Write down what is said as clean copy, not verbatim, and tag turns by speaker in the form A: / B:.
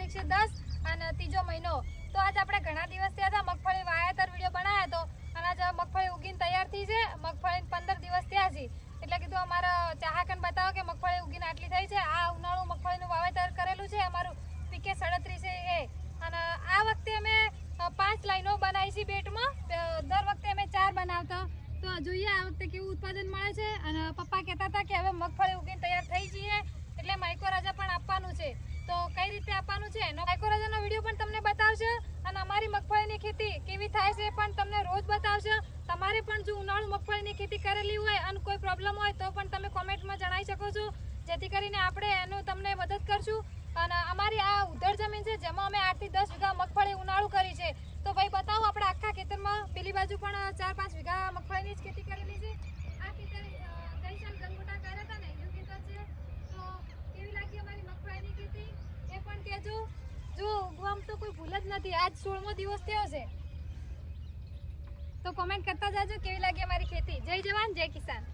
A: 110 અને ત્રીજો મહિનો. તો આજ આપણે ઘણા દિવસ થયા હતા મગફળી વાવેતર વિડીયો બનાવ્યો હતો અને આજ મગફળી ઉગીને તૈયાર થઈ છે. મગફળી 15 દિવસ થયા છે એટલે કીધું અમારા ચાહકને બતાવો કે મગફળી ઉગીને આટલી થઈ છે. આ ઉનાળુ મગફળીનું વાવેતર કરેલું છે અમારું પીકે 37 છે એ. અને આ વખતે અમે 5 લાઈનો બનાવી છે બેટમાં. દર વખતે અમે 4 બનાવતા. તો જોઈએ આ વખતે કેવું ઉત્પાદન મળે છે. અને પપ્પા કહેતા હતા કે હવે મગફળી ઉગીને તૈયાર થઈ જઈએ એટલે માઇક્રોરાજા પણ આપવાનું છે. તો કઈ રીતે આપવાનું છે એનો માઇક્રોરાજાનો વિડીયો પણ તમને બતાવશે અને અમારી મગફળીની ખેતી કેવી થાય છે પણ તમને રોજ બતાવશે. તમારે પણ જો ઉનાળુ મગફળીની ખેતી કરેલી હોય અને કોઈ પ્રોબ્લેમ હોય તો પણ તમે કોમેન્ટમાં જણાવી શકો છો, જેથી કરીને આપણે એનું તમને મદદ કરશું. અને અમારી આ ઉધડ જમીન છે જેમાં અમે 8 થી 10 વીઘા મગફળી ઉનાળુ કરી છે. તો ભાઈ બતાવો આપણે આખા ખેતરમાં પેલી બાજુ પણ 4-5 વીઘા મગફળીની જ ખેતી કરેલી છે. આ ખેતર ગઈ સાલ ગંગોટા કર્યા હતા ને એવું ખેતર છે. તો કેવી લાગી અમારી મગફળીની ખેતી એ પણ કહેજો. જો ઉગવામાં તો કોઈ ભૂલ જ નથી. આજ 16મો દિવસ થયો છે. તો કોમેન્ટ કરતા જાજો કેવી લાગી અમારી ખેતી. જય જવાન જય કિસાન.